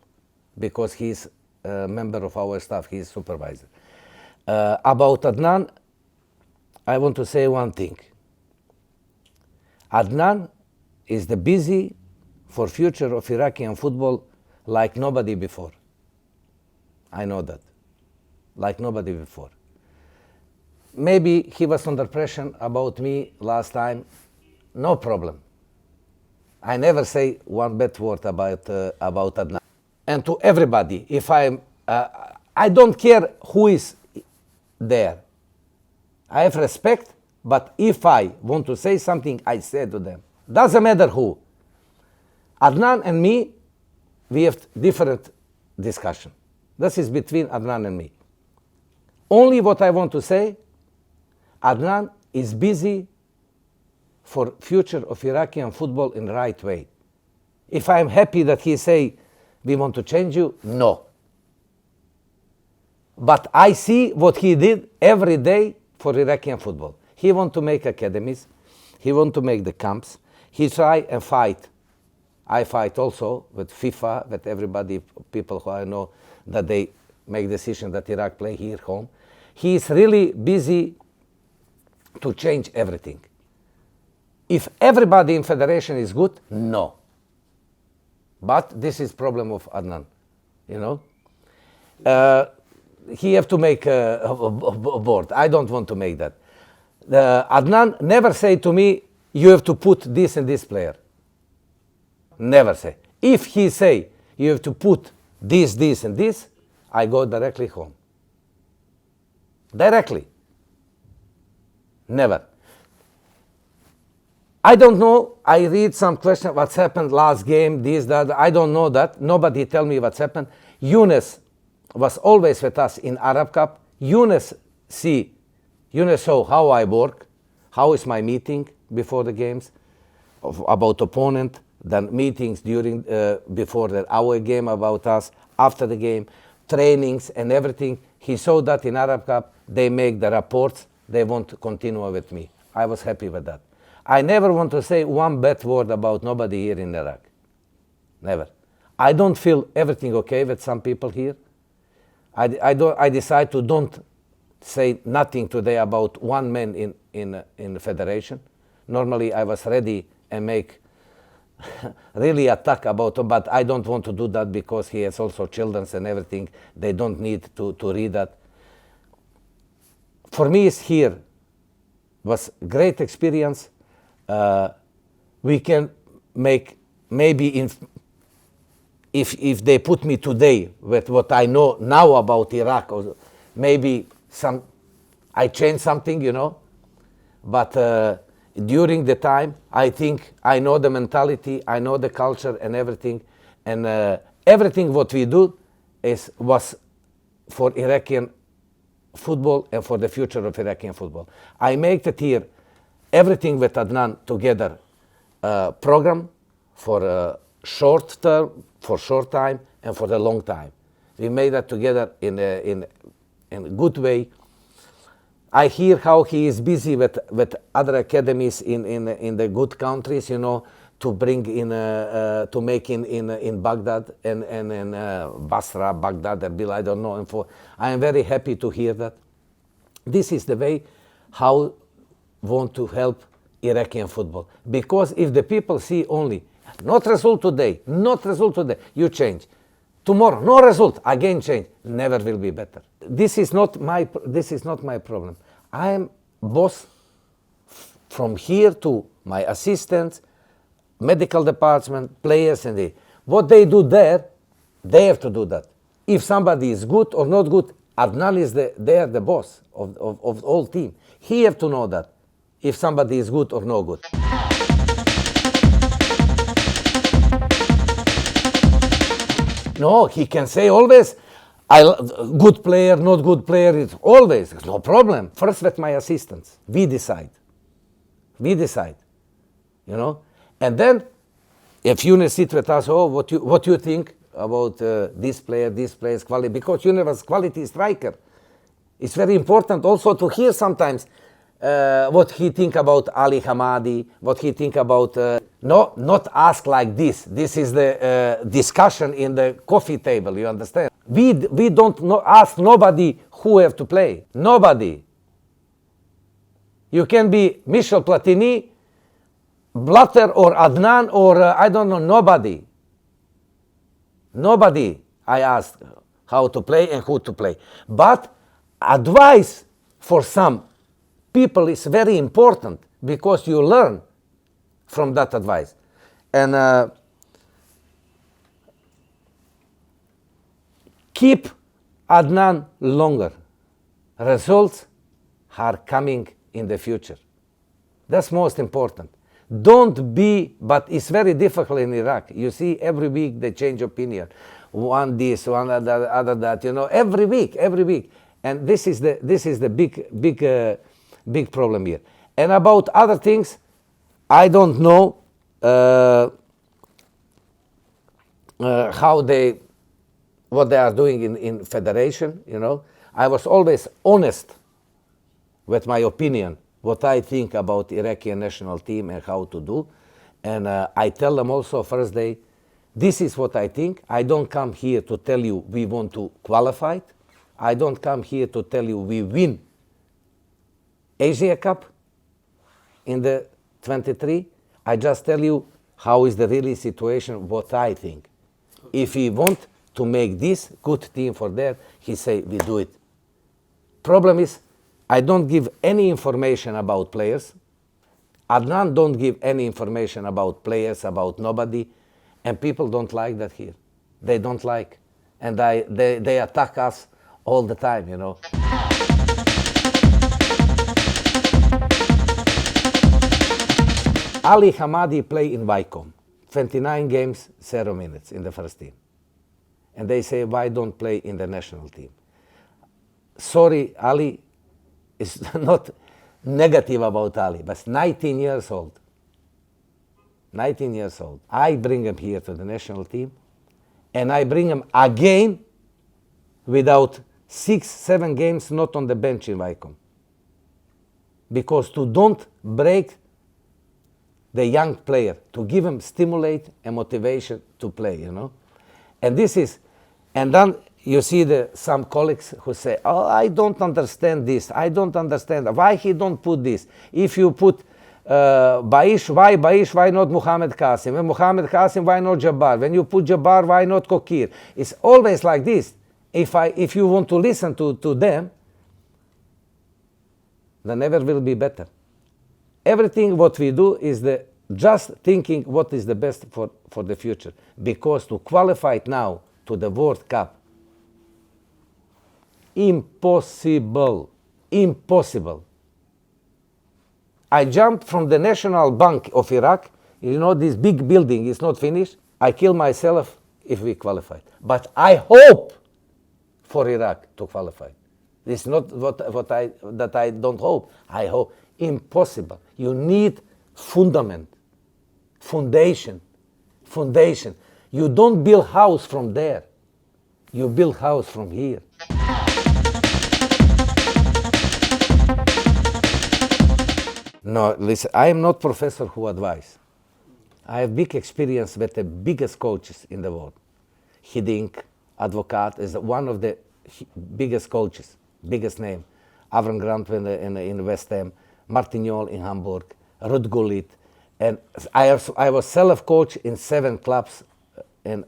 because he's a member of our staff, he's supervisor. About Adnan, I want to say one thing. Adnan is the busy for future of Iraqi football like nobody before. I know that, like nobody before. Maybe he was under pressure about me last time. No problem. I never say one bad word about Adnan. And to everybody, if I don't care who is there. I have respect, but if I want to say something, I say to them. Doesn't matter who. Adnan and me, we have different discussion. This is between Adnan and me. Only what I want to say, Adnan is busy for future of Iraqi football in the right way. If I'm happy that he say, we want to change you, no. But I see what he did every day for Iraqi football. He want to make academies. He want to make the camps. He try and fight. I fight also with FIFA, with everybody, people who I know, that they make decision that Iraq play here home. He is really busy to change everything. If everybody in federation is good, no. But this is problem of Adnan, you know. He have to make a board. I don't want to make that. Adnan never say to me, you have to put this and this player. Never say. If he say, you have to put this, and this, I go directly home. Directly. Never. I don't know. I read some question, what's happened last game, this, that. I don't know that. Nobody tell me what's happened. Yunus was always with us in Arab Cup. Yunus saw how I work, how is my meeting before the games, about opponent, then meetings during, before our game about us, after the game, trainings and everything. He saw that in Arab Cup, they make the reports, they want to continue with me. I was happy with that. I never want to say one bad word about nobody here in Iraq. Never. I don't feel everything okay with some people here. I decide to don't say nothing today about one man in the federation. Normally I was ready and make really attack about him, but I don't want to do that because he has also children and everything. They don't need to read that. For me, it's here was great experience. We can make maybe if they put me today with what I know now about Iraq, or maybe I change something, you know. But during the time, I think I know the mentality, I know the culture and everything, and everything what we do was for Iraqi football and for the future of Iraqi football. I make it here everything with Adnan together, program for short term, for short time, and for the long time. We made that together in a good way. I hear how he is busy with other academies in the good countries, you know, to bring in to make in Baghdad and in Basra, Baghdad, Erbil, I don't know. I am very happy to hear that. This is the way how want to help Iraqi football. Because if the people see only not result today, you change. Tomorrow, no result, again change. Never will be better. This is not my problem. I am boss from here to my assistants, medical department, players, and what they do there, they have to do that. If somebody is good or not good, Adnan is the boss of all team. He have to know that if somebody is good or no good. No, he can say always, good player, not good player, it's always, it's no problem. First with my assistants, we decide, you know. And then, if you sit with us, what you think about this player's quality, because you have a quality striker. It's very important also to hear sometimes what he think about Ali Hamadi, what he think about, not ask like this. This is the discussion in the coffee table, you understand? We don't ask nobody who have to play. Nobody. You can be Michel Platini, Blatter or Adnan or I don't know, nobody. Nobody I ask how to play and who to play. But advice for some people is very important because you learn from that advice. And keep Adnan longer. Results are coming in the future. That's most important. Don't be, but it's very difficult in Iraq. You see, every week they change opinion. One this, one other that, you know, every week. And this is the big problem here. And about other things, I don't know what they are doing in federation, you know. I was always honest with my opinion, what I think about Iraqi national team and how to do. And I tell them also first day, this is what I think. I don't come here to tell you we want to qualify. I don't come here to tell you we win Asia Cup in the 23. I just tell you how is the really situation, what I think. If we want to make this good team for there, he say we do it. Problem is, I don't give any information about players. Adnan don't give any information about players, about nobody, and people don't like that here. They don't like, and they attack us all the time, you know. Ali Hamadi play in Wycombe, 29 games, 0 minutes in the first team. And they say, why don't play in the national team? Sorry, Ali is not negative about Ali, but 19 years old. 19 years old. I bring him here to the national team, and I bring him again without 6-7 games not on the bench in Wycombe. Because to don't break the young player, to give him stimulate and motivation to play, you know. And this is, and then you see some colleagues who say, oh, I don't understand this. I don't understand. Why he don't put this? If you put Baish, why Baish? Why not Muhammad Qasim? And Muhammad Qasim, why not Jabbar? When you put Jabbar, why not Kokir? It's always like this. If you want to listen to them, then never will be better. Everything what we do is just thinking what is the best for the future. Because to qualify now to the World Cup, impossible. I jumped from the National Bank of Iraq. You know, this big building is not finished. I kill myself if we qualify. But I hope for Iraq to qualify. This is not that I don't hope. I hope. Impossible. You need foundation. You don't build house from there. You build house from here. No, listen, I am not professor who advise. I have big experience with the biggest coaches in the world. Hiddink, Advocat is one of the biggest coaches, biggest name. Avram Grant in West Ham, Martignol in Hamburg, Ruud Gullit. And I was self-coach in 7 clubs, and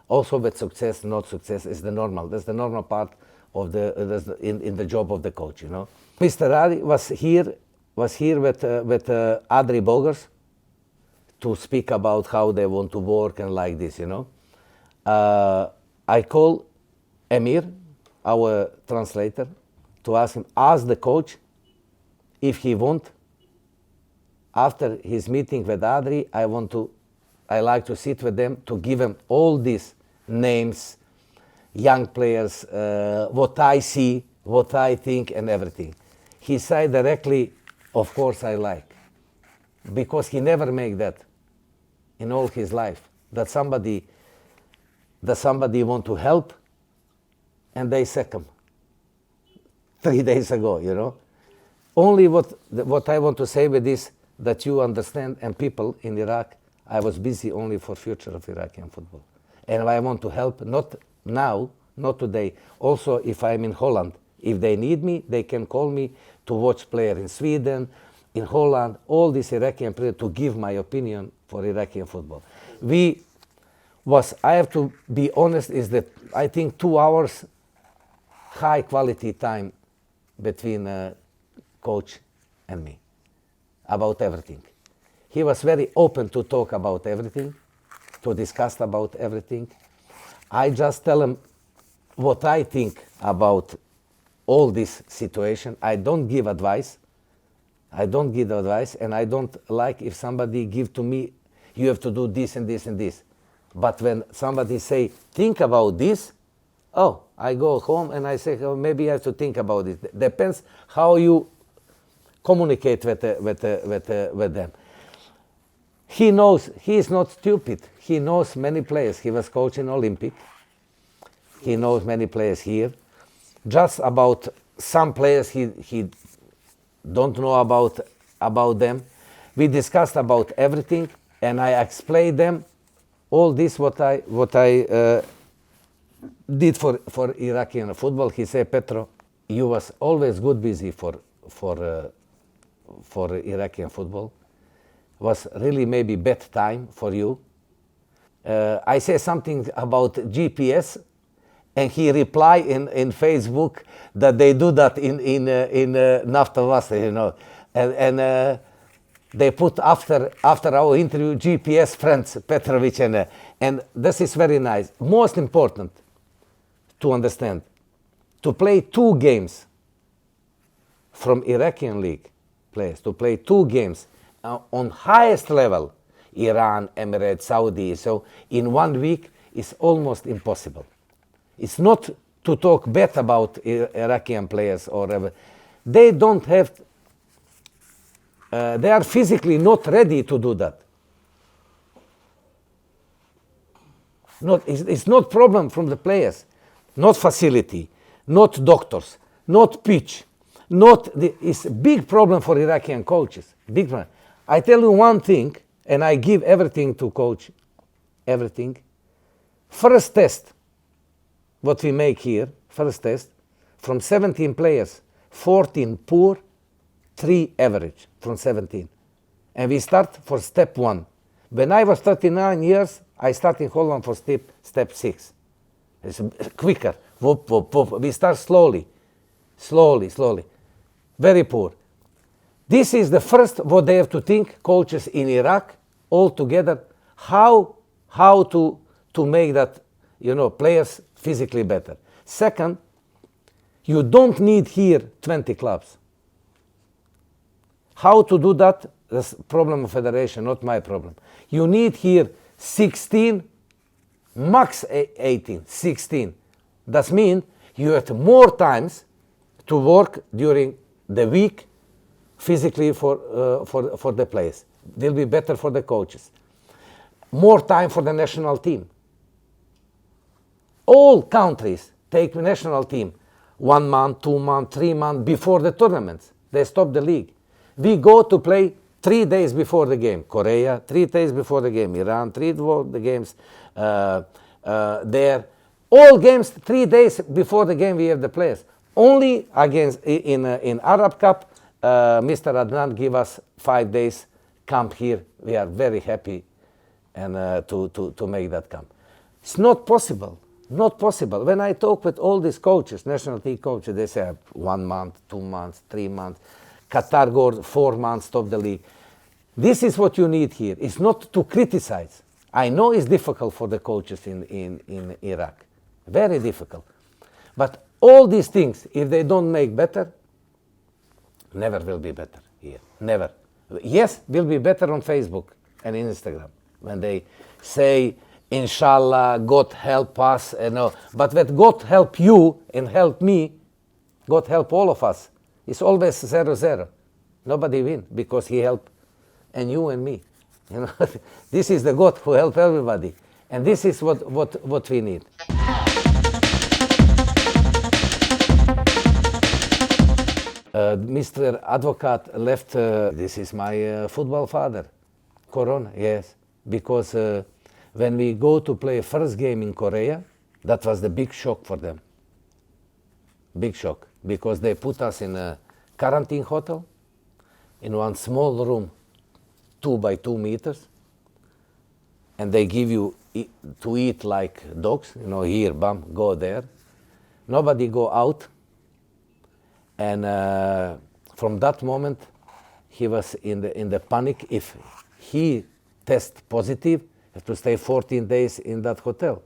also with success, not success is the normal. That's the normal part of in the job of the coach, you know. Mr. Adi was here with Adri Bogers to speak about how they want to work and like this, you know. I call Emir, our translator, to ask the coach if he want, after his meeting with Adri, I like to sit with them to give them all these names, young players, what I see, what I think and everything. He said directly, of course I like, because he never make that in all his life, that somebody want to help and they sack him 3 days ago, you know. Only what I want to say with this, that you understand, and people in Iraq, I was busy only for future of Iraqi football. And I want to help, not now, not today. Also, if I'm in Holland, if they need me, they can call me to watch player in Sweden, in Holland, all these Iraqi players, to give my opinion for Iraqi football. I have to be honest, is that I think 2 hours high quality time between coach and me about everything. He was very open to talk about everything, to discuss about everything. I just tell him what I think about all this situation. I don't give advice. And I don't like if somebody give to me, you have to do this and this and this. But when somebody say, think about this, I go home and I say, maybe I have to think about it. Depends how you communicate with them. He knows, he is not stupid. He knows many players. He was coaching Olympic. He knows many players here. Just about some players he don't know about them. We discussed about everything, and I explained them all this what I did for Iraqi football. He said, Petro, you was always good busy for Iraqi football. Was really maybe bad time for you. I say something about GPS, and he replied in Facebook that they do that in Naftavasa, you know, and they put after our interview GPS friends Petrovic, and this is very nice. Most important to understand, to play 2 games from Iraqi league players, to play 2 games on highest level, Iran, Emirates, Saudi, so in 1 week is almost impossible. It's not to talk bad about Iraqi players or whatever. They don't have, they are physically not ready to do that. It's not problem from the players, not facility, not doctors, not pitch, it's a big problem for Iraqi coaches, big problem. I tell you one thing, and I give everything to coach, everything. First test, what we make here, first test, from 17 players, 14 poor, 3 average from 17. And we start for step 1. When I was 39 years, I started in Holland for step 6. It's quicker, whoop, whoop, whoop. We start slowly. Very poor. This is the first what they have to think, coaches in Iraq, all together, how to make that, you know, players physically better. Second, you don't need here 20 clubs. How to do that? That's problem of federation, not my problem. You need here 16, max 18, 16. That means you have more times to work during the week physically for the players. Will be better for the coaches. More time for the national team. all countries take national team 1 month, 2 months, 3 months before the tournaments. They stop the league. We go to play 3 days before the game. Korea, 3 days before the game. Iran, 3 before the games there. All games 3 days before the game we have the players. Only against in Arab Cup, Mr. Adnan give us 5 days camp here. We are very happy and to make that camp. It's not possible. Not possible. When I talk with all these coaches, national team coaches, they say 1 month, 2 months, 3 months. Qatar goes 4 months, stop the league. This is what you need here. It's not to criticize. I know it's difficult for the coaches in Iraq. Very difficult. But all these things, if they don't make better, never will be better here. Never. Yes, will be better on Facebook and Instagram when they say, Inshallah, God help us. But when God help you and help me, God help all of us. It's always 0-0. Nobody win because He help and you and me. This is the God who help everybody, and this is what we need. Mr. Advocate left. This is my football father, Corona. Yes, because when we go to play first game in Korea, that was the big shock for them. Big shock, because they put us in a quarantine hotel, in one small room, 2 by 2 meters, and they give you to eat like dogs. Here, bam, go there. Nobody go out. And from that moment, he was in the panic. If he test positive, have to stay 14 days in that hotel,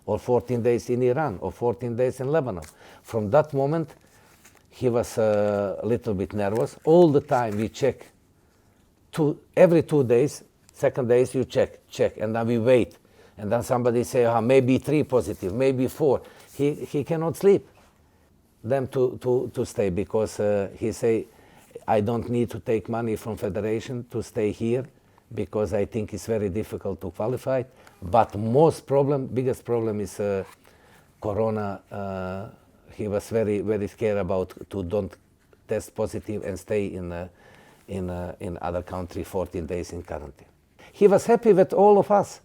or 14 days in Iran, or 14 days in Lebanon. From that moment, he was a little bit nervous. All the time we check, every 2 days, second days you check, and then we wait. And then somebody say, maybe 3 positive, maybe 4. He cannot sleep. Them to stay because he say, I don't need to take money from federation to stay here because I think it's very difficult to qualify. But biggest problem is Corona. He was very, very scared about to don't test positive and stay in other country 14 days in quarantine. He was happy with all of us,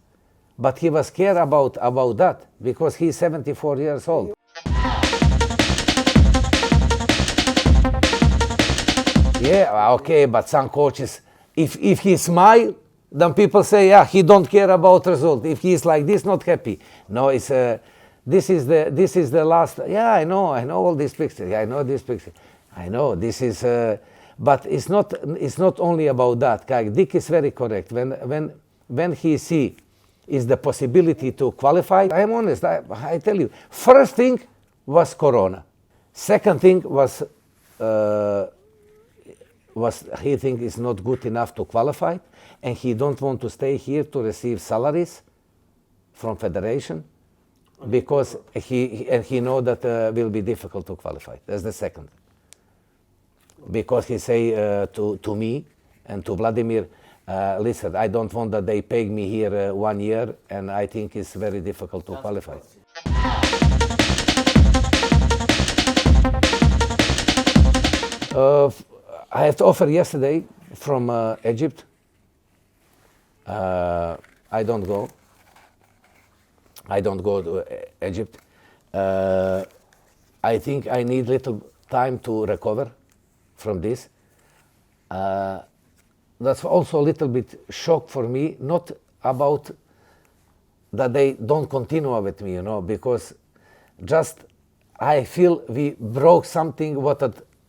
but he was scared about that because he's 74 years old. Yeah, okay, but some coaches, if he smile, then people say, he don't care about result. If he's like this, not happy. No, it's this is the last. Yeah, I know all these pictures. I know this picture. I know this is, but it's not only about that. Dick is very correct. When he see is the possibility to qualify. I'm honest. I tell you, first thing was Corona. Second thing was he think is not good enough to qualify, and he don't want to stay here to receive salaries from federation, because he know that will be difficult to qualify. That's the second. Because he say to me and to Vladimir, listen, I don't want that they pay me here 1 year, and I think it's very difficult to qualify. I have to offer yesterday from Egypt. I don't go to Egypt. I think I need little time to recover from this. That's also a little bit shock for me, not about that they don't continue with me, because just I feel we broke something what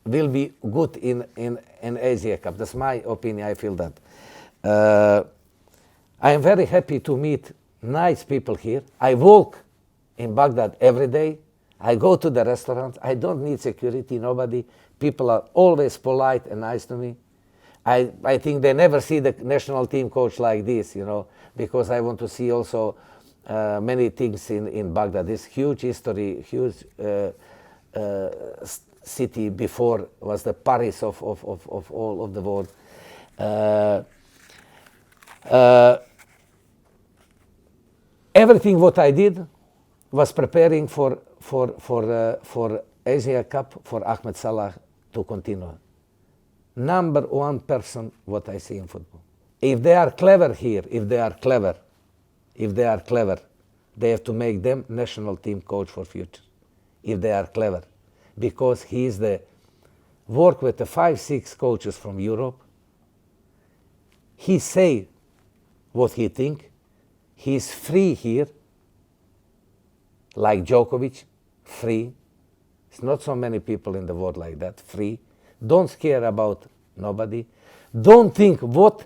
will be good in Asia Cup. That's my opinion. I feel that. I am very happy to meet nice people here. I walk in Baghdad every day. I go to the restaurant. I don't need security, nobody. People are always polite and nice to me. I think they never see the national team coach like this, because I want to see also many things in Baghdad. This huge history, huge city before was the Paris of all of the world. Everything what I did was preparing for Asia Cup for Ahmed Salah to continue. Number one person what I see in football. If they are clever here, if they are clever, they have to make them national team coach for future. If they are clever, because he is the work with the 5-6 coaches from Europe. He say what he think. He is free here, like Djokovic, free. It's not so many people in the world like that, free. Don't care about nobody. Don't think what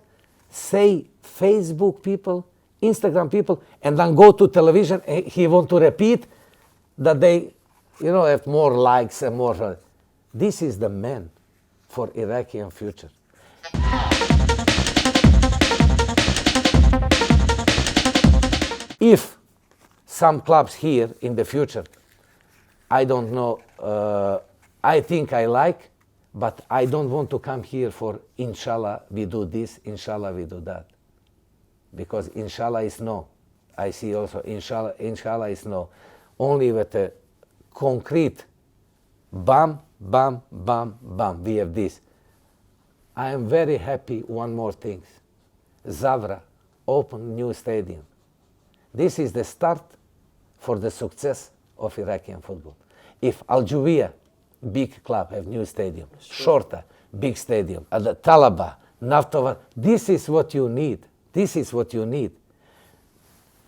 say Facebook people, Instagram people, and then go to television. He want to repeat that they, have more likes and more. This is the man for Iraqi future. If some clubs here in the future, I don't know, I think I like, but I don't want to come here for inshallah we do this, inshallah we do that. Because inshallah is no. I see also inshallah is no. Only with a concrete bam, bam, bam, bam, we have this. I am very happy, one more thing. Zavra open new stadium. This is the start for the success of Iraqi football. If Al Juwiyah, big club, have new stadium, Shorta, big stadium, the Talaba, Naftova, this is what you need. This is what you need.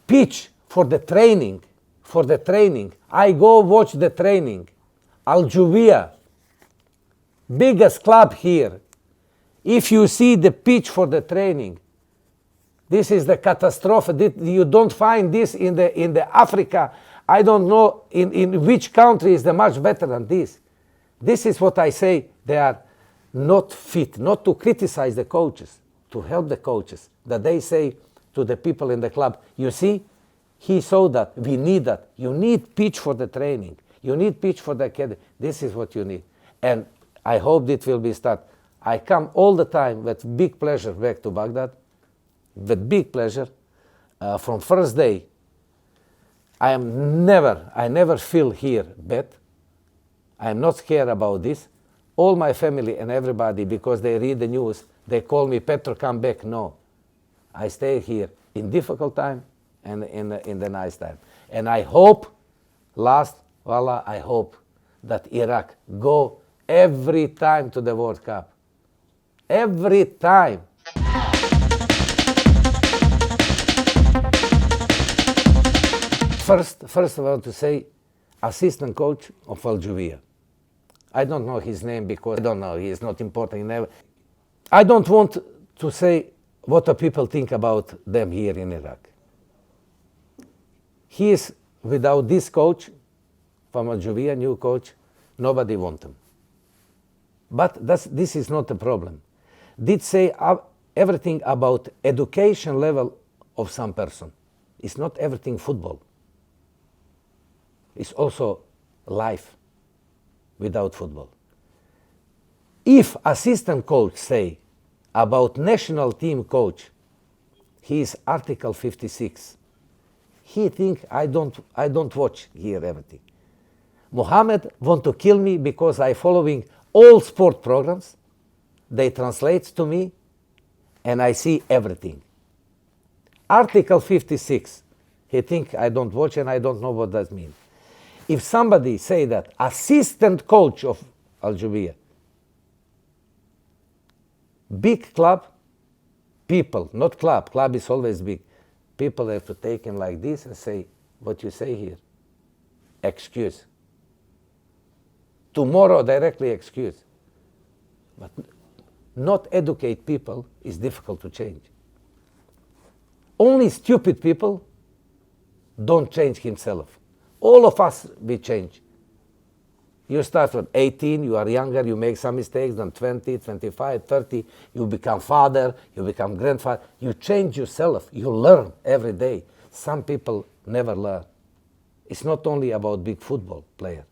Pitch for the training. I go watch the training. Al Juwiyah, biggest club here. If you see the pitch for the training, this is the catastrophe. You don't find this in the Africa. I don't know in which country is the much better than this. This is what I say. They are not fit, not to criticize the coaches, to help the coaches. That they say to the people in the club, you see, he saw that, we need that. You need pitch for the training. You need pitch for the academy. This is what you need. And I hope it will be start. I come all the time with big pleasure back to Baghdad, with big pleasure. From first day, I never feel here bad. I am not scared about this. All my family and everybody, because they read the news, they call me, Petro, come back. No, I stay here in difficult time and in the nice time. And I hope, I hope that Iraq go every time to the World Cup. Every time. First I want to say, assistant coach of Al Juwiyah. I don't know his name because I don't know, he is not important. I don't want to say what the people think about them here in Iraq. He is, without this coach, from Al Juwiyah, new coach, nobody wants him. But this is not the problem. Did say everything about education level of some person. It's not everything football. It's also life without football. If assistant coach say about national team coach, he is Article 56. He think I don't watch here everything. Mohammed want to kill me because I following all sport programs. They translate to me and I see everything. Article 56, he think I don't watch and I don't know what that means. If somebody say that assistant coach of Al Juwiyah, big club, people, not club is always big. People have to take him like this and say, what you say here, excuse. Tomorrow directly excuse. But not educate people is difficult to change. Only stupid people don't change himself. All of us, we change. You start at 18, you are younger, you make some mistakes, then 20, 25, 30, you become father, you become grandfather. You change yourself, you learn every day. Some people never learn. It's not only about big football player,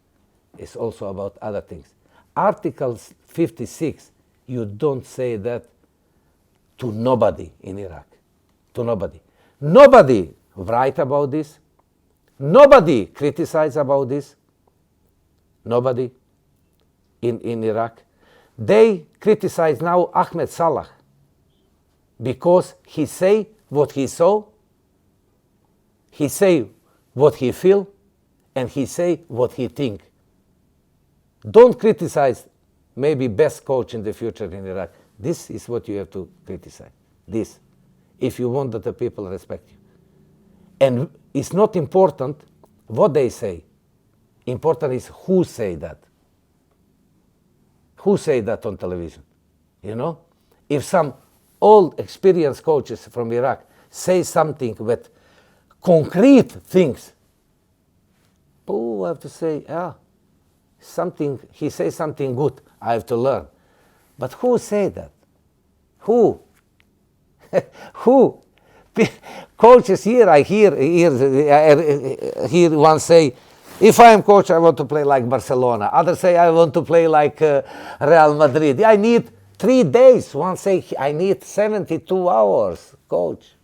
it's also about other things. Article 56, you don't say that to nobody in Iraq, to nobody. Nobody write about this. Nobody criticized about this. Nobody in Iraq. They criticize now Ahmed Salah because he say what he saw, he say what he feel, and he say what he think. Don't criticize maybe best coach in the future in Iraq. This is what you have to criticize. This, if you want that the people respect you. And it's not important what they say. Important is who say that. Who say that on television? You know? If some old experienced coaches from Iraq say something with concrete things, oh, I have to say, something, he says something good, I have to learn. But who say that? Who? Who? Coaches here, I hear one say, if I am coach, I want to play like Barcelona. Others say, I want to play like Real Madrid. I need 3 days. One say, I need 72 hours. Coach,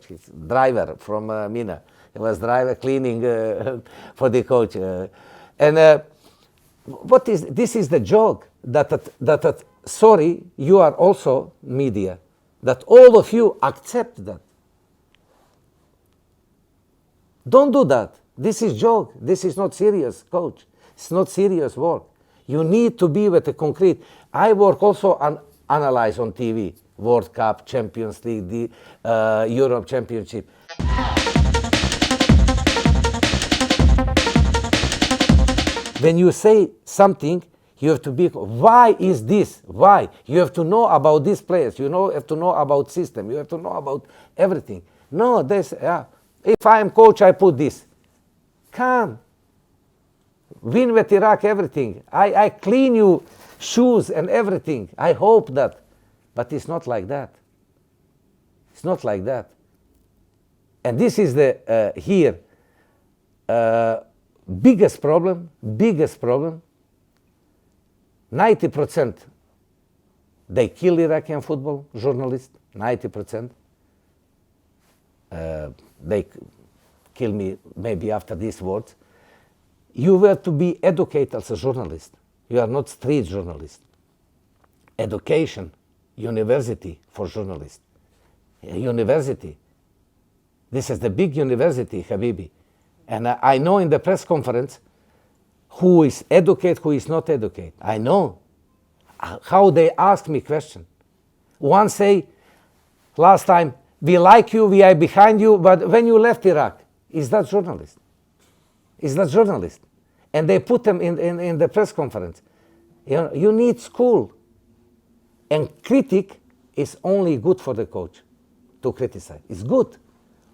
he's driver from Mina. He was driver cleaning for the coach. This is the joke that sorry, you are also media, that all of you accept that. Don't do that. This is joke. This is not serious, coach. It's not serious work. You need to be with the concrete. I work also on analyze on TV, World Cup, Champions League, the Europe Championship. When you say something, you have to be, why is this? Why? You have to know about these players. You have to know about system. You have to know about everything. No, if I am coach, I put this. Come. Win with Iraq, everything. I clean you shoes and everything. I hope that. But it's not like that. It's not like that. And this is the biggest problem. 90% they kill Iraqi football journalists. 90%. They kill me maybe after these words. You were to be educated as a journalist. You are not street journalist. Education, university for journalists. University. This is the big university, Habibi. And I know in the press conference who is educated, who is not educated. I know how they ask me question. One say, last time, we like you, we are behind you, but when you left Iraq, is that journalist? Is that journalist? And they put them in the press conference. You need school. And critic is only good for the coach to criticize. It's good,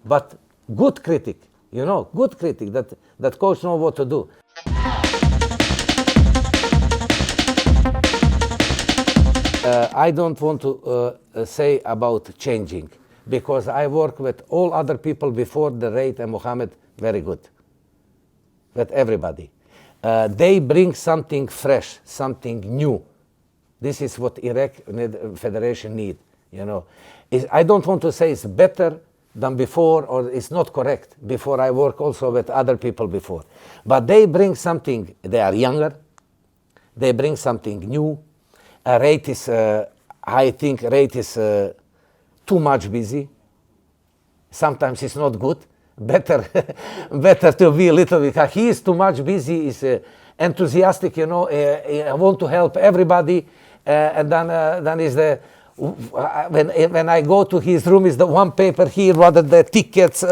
but good critic, good critic that coach know what to do. I don't want to say about changing, because I work with all other people before the Raid and Mohammed very good, with everybody. They bring something fresh, something new. This is what Iraq Federation need. I don't want to say it's better than before or it's not correct. Before I work also with other people before, but they bring something. They are younger. They bring something new. I think Rate is too much busy. Sometimes it's not good. Better to be a little bit. He is too much busy. Is enthusiastic. I want to help everybody. And then is the when I go to his room is the one paper here, rather the tickets,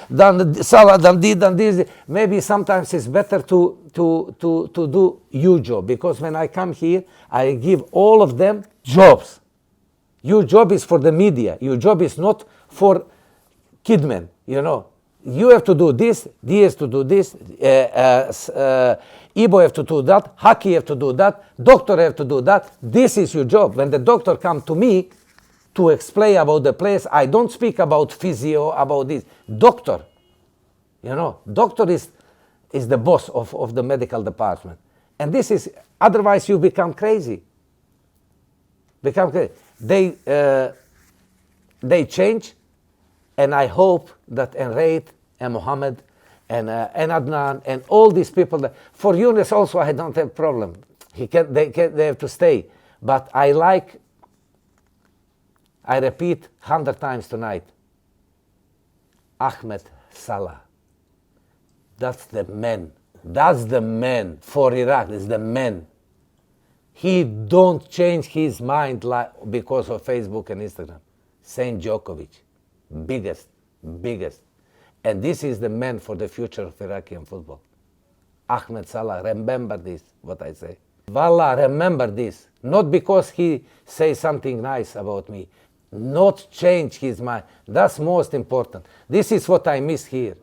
than salad, than this. Maybe sometimes it's better to do your job, because when I come here, I give all of them jobs. Your job is for the media. Your job is not for kidmen. You have to do this. Diaz to do this. Ibo have to do that. Haki have to do that. Doctor have to do that. This is your job. When the doctor come to me to explain about the place, I don't speak about physio, about this. Doctor, doctor is the boss of the medical department. And this is, otherwise you become crazy. They change, and I hope that Enraid and Mohammed and Adnan, and all these people. For Yunus also, I don't have problem. They have to stay. But I repeat 100 times tonight, Ahmed Salah. That's the man. That's the man for Iraq. It's the man. He don't change his mind because of Facebook and Instagram. Saint Djokovic, biggest. And this is the man for the future of Iraqi football. Ahmed Salah, remember this, what I say. Wallah, remember this. Not because he says something nice about me. Not change his mind. That's most important. This is what I miss here.